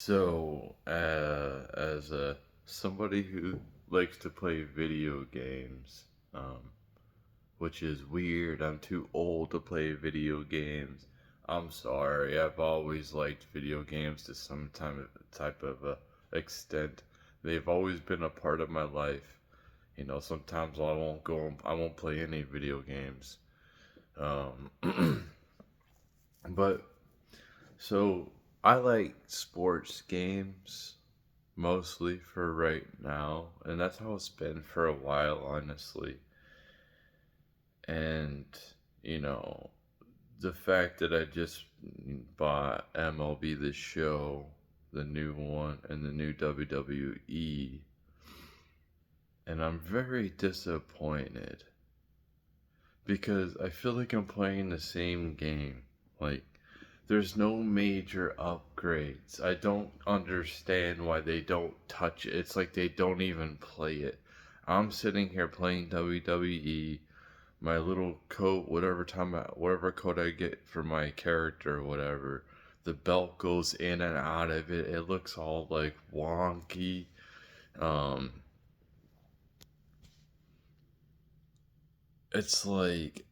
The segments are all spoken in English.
As a somebody who likes to play video games, which is weird. I'm too old to play video games. I'm sorry. I've always liked video games to some type of extent. They've always been a part of my life. Sometimes I won't play any video games. Um, but so I like sports games mostly for right now, and that's how it's been for a while, honestly. And you know, the fact that I just bought MLB The Show, the new one, and the new WWE, and I'm very disappointed because I feel like I'm playing the same game. Like, there's no major upgrades. I don't understand why they don't touch it. It's like they don't even play it. I'm sitting here playing WWE, my little coat, whatever coat I get for my character or whatever, the belt goes in and out of it. It looks all like wonky. Um, it's like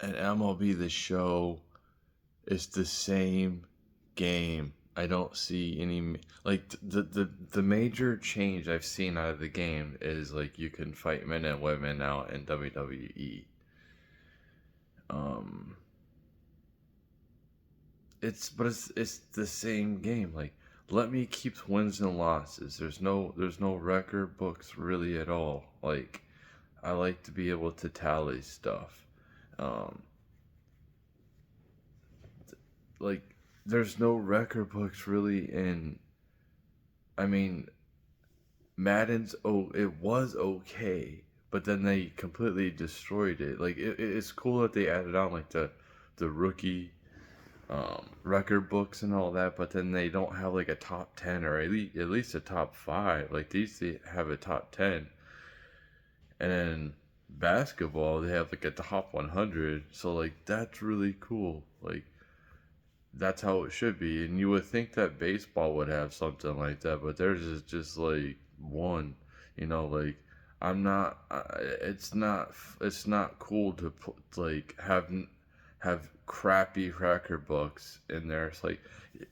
an MLB The Show is the same game. I don't see any like the major change I've seen out of the game is like you can fight men and women out in WWE. Um, it's the same game. Like, let me keep wins and losses. There's no record books really at all. Like, I like to be able to tally stuff. Um, like, there's no record books really in. I mean, it was okay, but then they completely destroyed it. Like, it's cool that they added on like the rookie record books and all that, but then they don't have like a top 10 or at least a top 5. Like, they have a top 10, and then basketball they have like a top 100. So like that's really cool. Like, that's how it should be, and you would think that baseball would have something like that, but theirs is just like one. Like, I'm not. It's not cool to like have crappy record books in there. It's like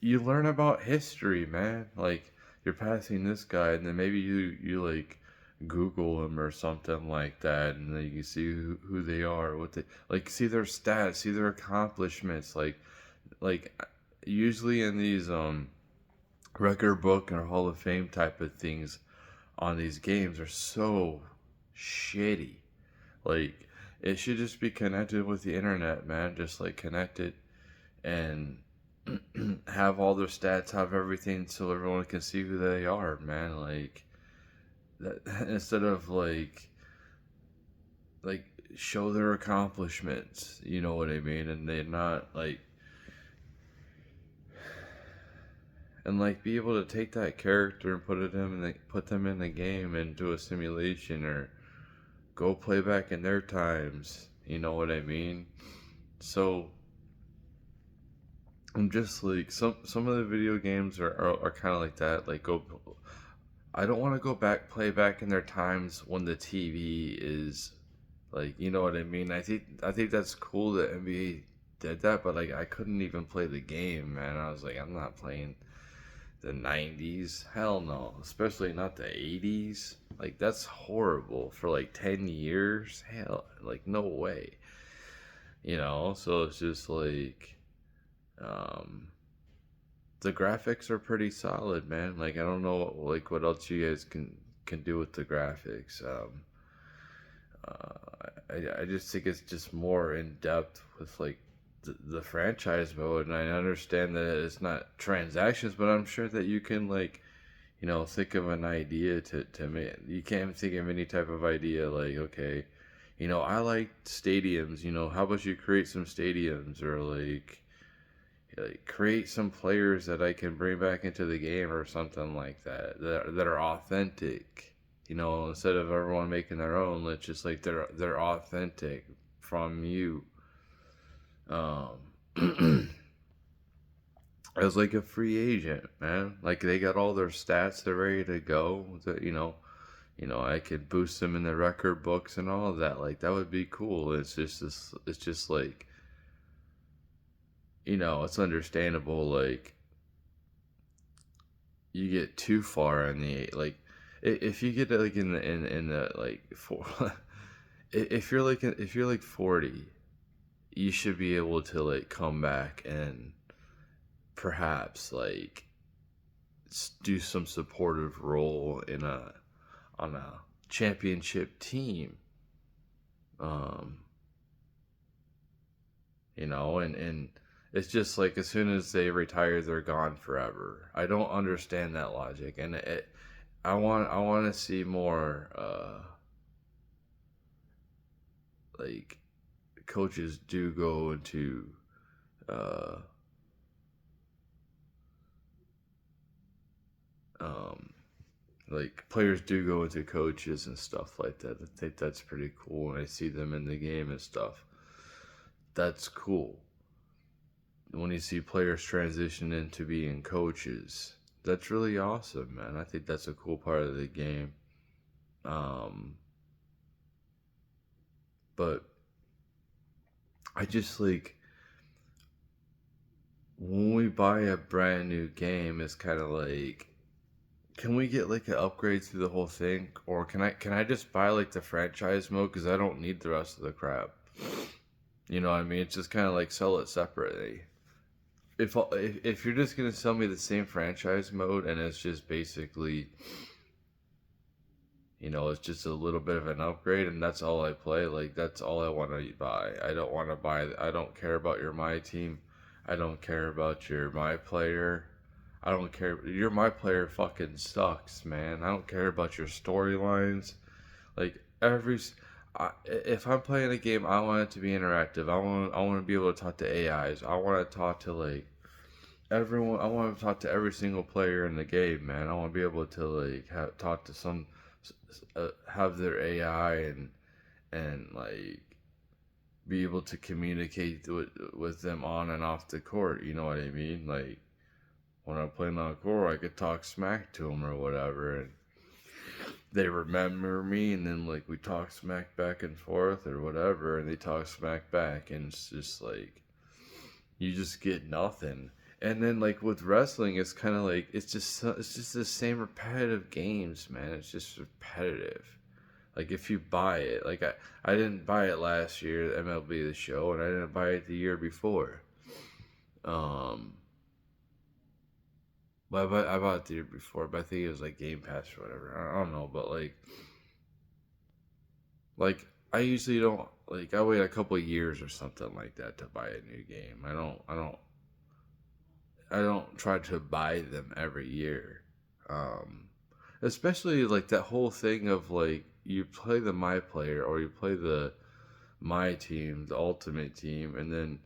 you learn about history, man. Like, you're passing this guy, and then maybe you like Google them or something like that, and then you see who they are, what they like, see their stats, see their accomplishments, like usually in these record book or Hall of Fame type of things on these games are so shitty. Like, it should just be connected with the internet, man. Just like connect it and have all their stats, have everything so everyone can see who they are, man. Like that instead of like show their accomplishments, you know what I mean? And they're not like and like be able to take that character and put them in the game and do a simulation or go play back in their times. You know what I mean? So I'm just like some of the video games are kind of like that. Like, go. I don't want to go back play back in their times when the TV is like, you know what I mean. I think that's cool that NBA did that, but like I couldn't even play the game, man. I was like, I'm not playing the 90s. Hell no. Especially not the 80s. Like, that's horrible for like 10 years. Hell, like, no way. So it's just like, um, the graphics are pretty solid, man. Like, I don't know, like, what else you guys can do with the graphics. I just think it's just more in depth with like the franchise mode, and I understand that it's not transactions, but I'm sure that you can like think of an idea to make. You can't think of any type of idea like, okay, I like stadiums. How about you create some stadiums or like create some players that I can bring back into the game or something like that are authentic. Instead of everyone making their own, let's just like they're authentic from you. Um, as like a free agent, man. Like they got all their stats, they're ready to go. I could boost them in the record books and all of that. Like that would be cool. It's just this. It's just like it's understandable. Like you get too far in the like, if you get like in the like four, if you're like 40, you should be able to like come back and perhaps like do some supportive role in a on a championship team. Um, and it's just like as soon as they retire, they're gone forever. I don't understand that logic, and I want to see more like coaches do go into uh, um, like players do go into coaches and stuff like that. I think that's pretty cool. And I see them in the game and stuff. That's cool. When you see players transition into being coaches, that's really awesome, man. I think that's a cool part of the game. Um, but I just like when we buy a brand new game, it's kind of like, can we get like an upgrade through the whole thing, or can I just buy like the franchise mode because I don't need the rest of the crap. You know what I mean? It's just kind of like sell it separately. If you're just gonna sell me the same franchise mode and it's just basically, it's just a little bit of an upgrade and that's all I play. Like that's all I want to buy. I don't want to buy. I don't care about your my team. I don't care about your my player. I don't care. Your my player fucking sucks, man. I don't care about your storylines. Like if I'm playing a game, I want it to be interactive. I want to be able to talk to AIs. I want to talk to like everyone. I want to talk to every single player in the game, man. I want to be able to like talk to some, have their AI and like be able to communicate with them on and off the court. You know what I mean? Like when I'm playing on court, I could talk smack to them or whatever, and they remember me, and then like we talk smack back and forth or whatever, and they talk smack back, and it's just like you just get nothing. And then like with wrestling, it's kind of like it's just the same repetitive games, man. It's just repetitive. Like if you buy it, like I didn't buy it last year, MLB The Show, and I didn't buy it the year before. Um, but I bought it the year before, but I think it was like Game Pass or whatever. I don't know, but like I usually don't like, I wait a couple of years or something like that to buy a new game. I don't try to buy them every year. Um, Especially like that whole thing of like you play the my player or you play the my team, the ultimate team, and then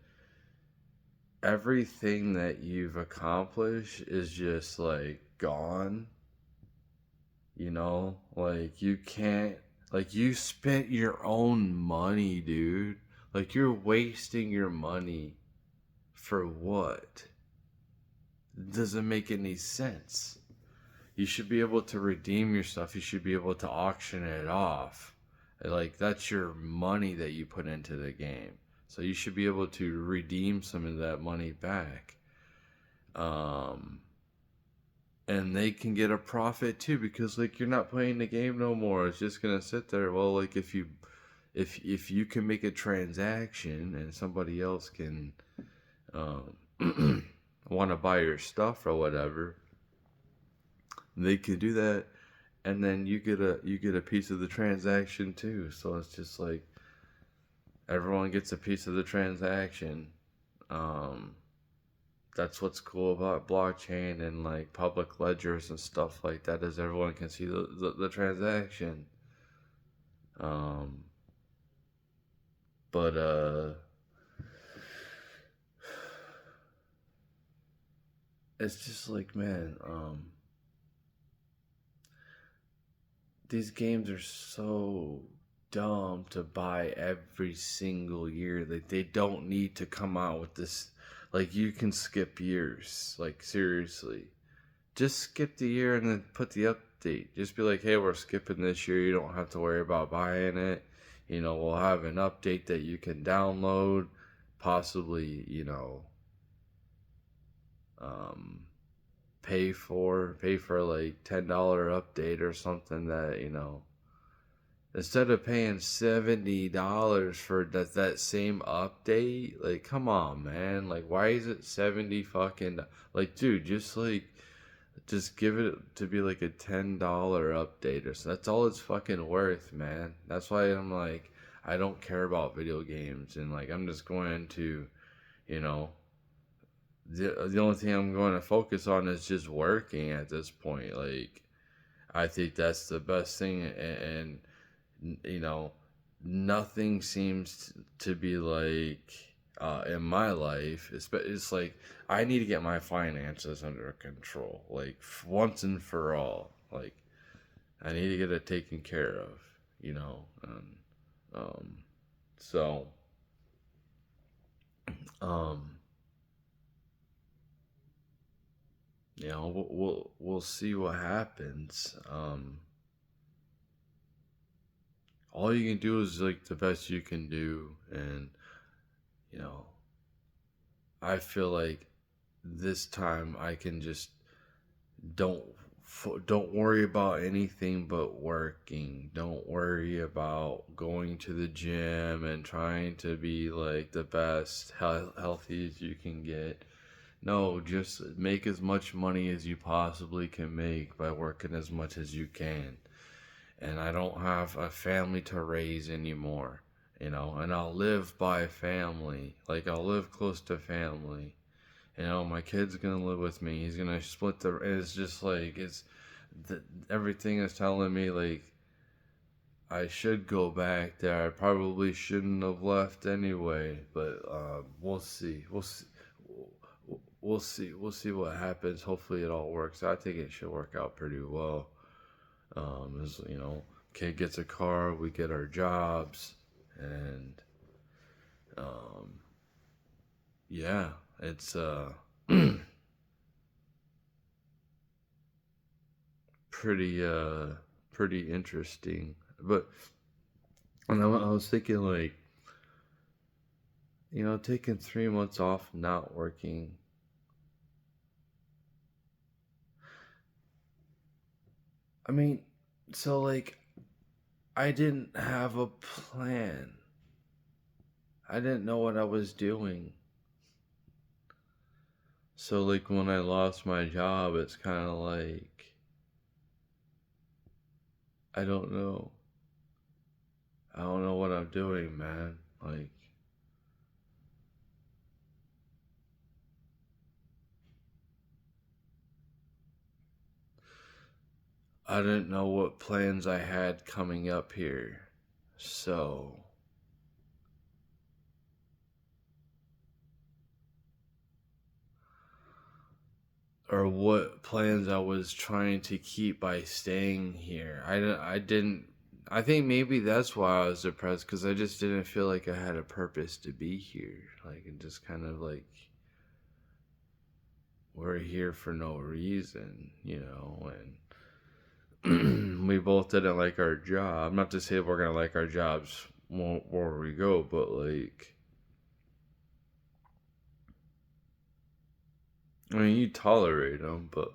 everything that you've accomplished is just like gone. Like you can't, like you spent your own money, dude. Like you're wasting your money for what? It doesn't make any sense. You should be able to redeem your stuff. You should be able to auction it off. Like that's your money that you put into the game. So you should be able to redeem some of that money back. Um and they can get a profit too because like you're not playing the game no more. It's just going to sit there. Well, like if you can make a transaction and somebody else can want to buy your stuff or whatever, they can do that, and then you get a piece of the transaction too. So it's just like everyone gets a piece of the transaction. Um, that's what's cool about blockchain and like public ledgers and stuff like that, is everyone can see the transaction. Um, but it's just like, man, these games are so dumb to buy every single year. Like they don't need to come out with this. Like, you can skip years. Like, seriously. Just skip the year and then put the update. Just be like, hey, we're skipping this year. You don't have to worry about buying it. We'll have an update that you can download, possibly, um, pay for like $10 update or something that, instead of paying $70 for that same update. Like, come on, man. Like, why is it 70 fucking, like, dude, just give it to be like a $10 update or so. That's all it's fucking worth, man. That's why I'm like, I don't care about video games, and like, I'm just going to, you know, the only thing I'm going to focus on is just working at this point. Like, I think that's the best thing, and you know, nothing seems to be like, in my life. It's like, I need to get my finances under control, like, once and for all. Like, I need to get it taken care of, and um, so um, we'll see what happens. All you can do is like the best you can do, and you know, I feel like this time I can just don't don't worry about anything but working. Don't worry about going to the gym and trying to be like the best healthy as you can get. No, just make as much money as you possibly can make by working as much as you can. And I don't have a family to raise anymore, and I'll live by family. Like, I'll live close to family. My kid's gonna live with me. He's gonna split the. It's just like, everything is telling me like I should go back there. I probably shouldn't have left anyway, but we'll see. We'll see what happens. Hopefully, it all works. I think it should work out pretty well. As kid gets a car, we get our jobs, and um, yeah, it's pretty pretty interesting. But and I was thinking, like, taking 3 months off not working. I mean, so like, I didn't have a plan. I didn't know what I was doing. So like, when I lost my job, it's kind of like, I don't know. I don't know what I'm doing, man. Like, I didn't know what plans I had coming up here. So, or what plans I was trying to keep by staying here. I didn't, I think maybe that's why I was depressed, because I just didn't feel like I had a purpose to be here. Like, it just kind of like, we're here for no reason, and we both didn't like our job. Not to say we're gonna like our jobs where we go, but like, I mean, you tolerate them, but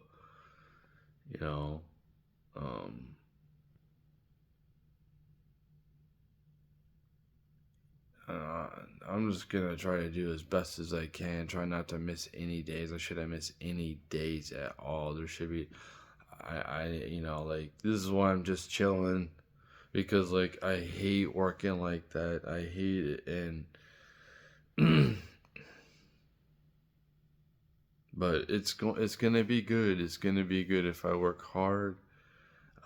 you know, um, uh, I'm just gonna try to do as best as I can. Try not to miss any days. I shouldn't miss any days at all. There should be, like, this is why I'm just chilling, because like, I hate working like that. I hate it, and but it's gonna be good. It's gonna be good if I work hard.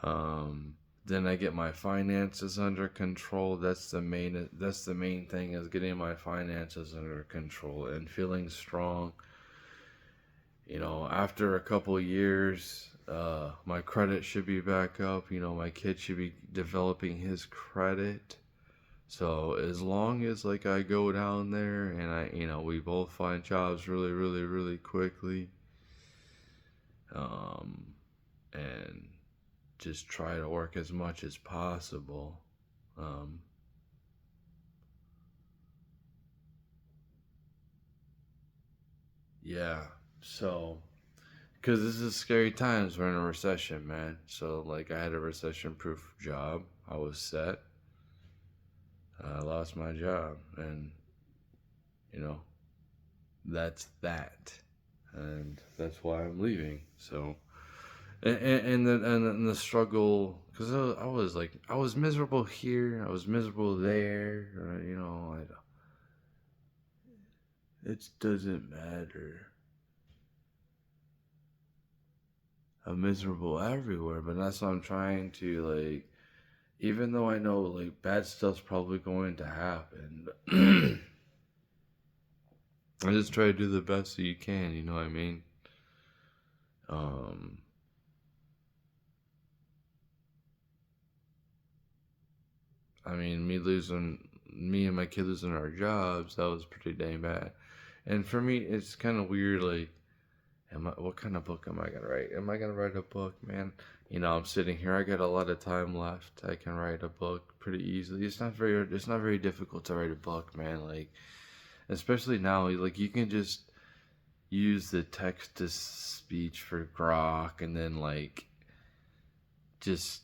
Um, then I get my finances under control. That's the main thing, is getting my finances under control and feeling strong. After a couple years, my credit should be back up. My kid should be developing his credit. So as long as like I go down there and we both find jobs really, really, really quickly, um, and just try to work as much as possible. Um, yeah. So, because this is scary times, we're in a recession, man. So like I had a recession-proof job. I was set. I lost my job, and you know that's that, and that's why I'm leaving. So, and the struggle, because I was miserable here, I was miserable there. It doesn't matter. I'm miserable everywhere, but that's what I'm trying to like. Even though I know like bad stuff's probably going to happen, I just try to do the best that you can. You know what I mean? Um, I mean, me and my kid losing our jobs, that was pretty dang bad. And for me, it's kind of weird. Like, what kind of book am I gonna write? Am I gonna write a book, man? I'm sitting here. I got a lot of time left. I can write a book pretty easily. It's not very difficult to write a book, man. Like, especially now, like you can just use the text to speech for Grok, and then like just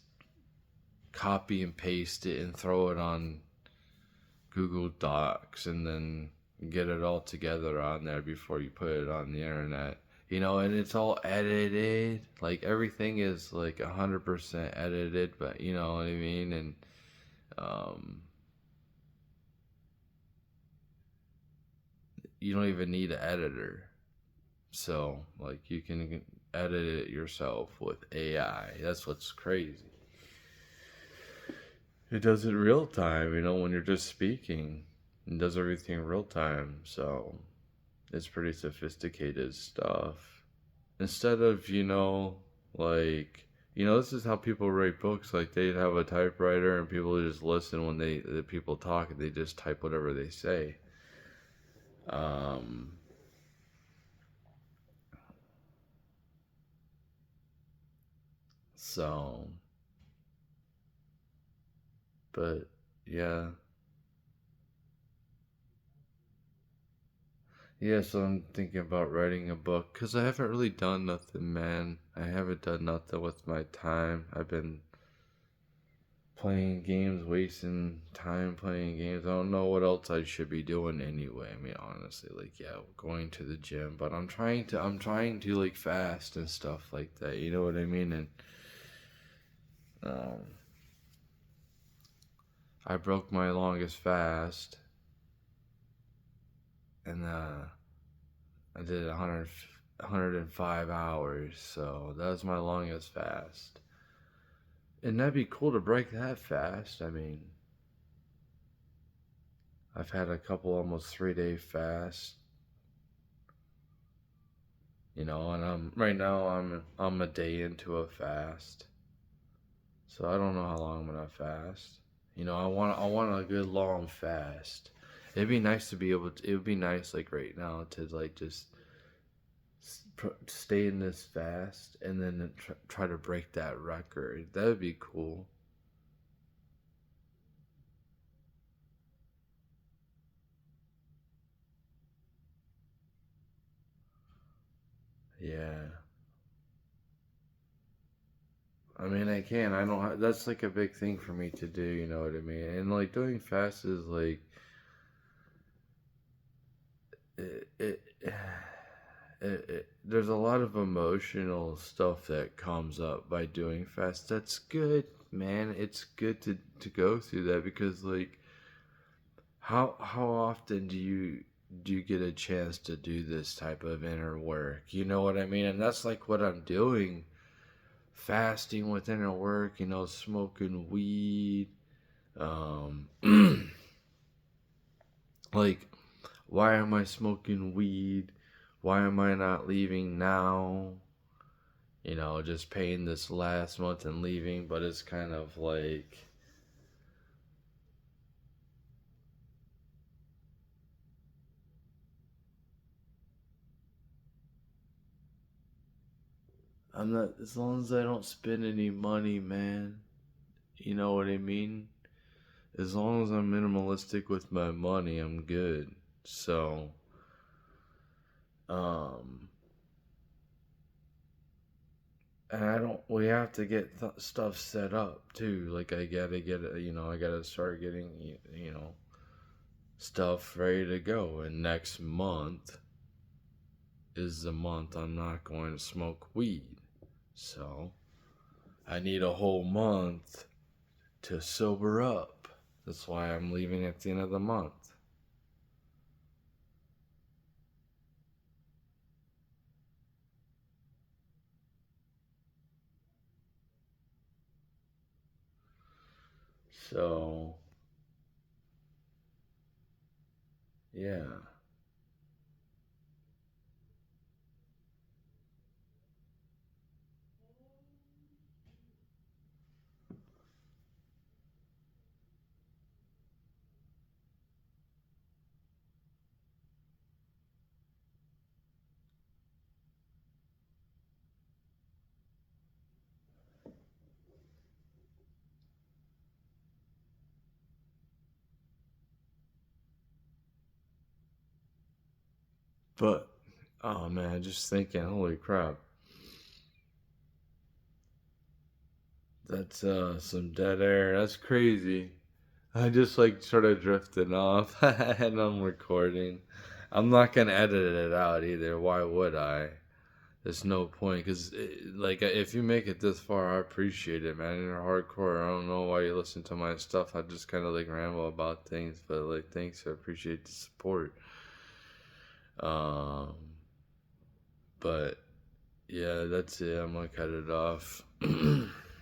copy and paste it and throw it on Google Docs, and then get it all together on there before you put it on the internet. And it's all edited. Like everything is like 100% edited, but you know what I mean? And um, you don't even need an editor. So, like, you can edit it yourself with AI. That's what's crazy. It does it real time, when you're just speaking. It does everything real time. So, it's pretty sophisticated stuff. Instead of, like, this is how people write books. Like, they'd have a typewriter and people just listen when the people talk and they just type whatever they say. Um, so, but yeah. Yeah, so I'm thinking about writing a book because I haven't really done nothing, man. I haven't done nothing with my time. I've been playing games, wasting time playing games. I don't know what else I should be doing anyway. I mean, honestly, like yeah, going to the gym, but I'm trying to like fast and stuff like that. You know what I mean? And um, I broke my longest fast, and I did 105 hours, so that was my longest fast. And that'd be cool to break that fast. I mean, I've had a couple almost 3 day fasts, and I'm a day into a fast. So I don't know how long I'm gonna fast. I want a good long fast. It'd be nice to be able to. It would be nice like right now to like just stay in this fast and then try to break that record. That would be cool. Yeah. I mean, I can. I don't. That's like a big thing for me to do. You know what I mean? And like doing fast is like it there's a lot of emotional stuff that comes up by doing fast. That's good, man. It's good to go through that because like how often do you get a chance to do this type of inner work? You know what I mean? And that's like what I'm doing. Fasting with inner work, smoking weed, um like why am I smoking weed? Why am I not leaving now? Just paying this last month and leaving, but it's kind of like I'm not, as long as I don't spend any money, man. You know what I mean? As long as I'm minimalistic with my money, I'm good. So, um, and I don't, we have to get stuff set up too. Like, I gotta get, I gotta start getting, stuff ready to go. And next month is the month I'm not going to smoke weed. So, I need a whole month to sober up. That's why I'm leaving at the end of the month. So, yeah. But, oh man, just thinking, holy crap. That's some dead air. That's crazy. I just like sort of drifted off and I'm recording. I'm not gonna edit it out either. Why would I? There's no point because, like, if you make it this far, I appreciate it, man. You're hardcore. I don't know why you listen to my stuff. I just kind of like ramble about things, but like, thanks. I appreciate the support. Um, but yeah, that's it. I'm gonna cut it off.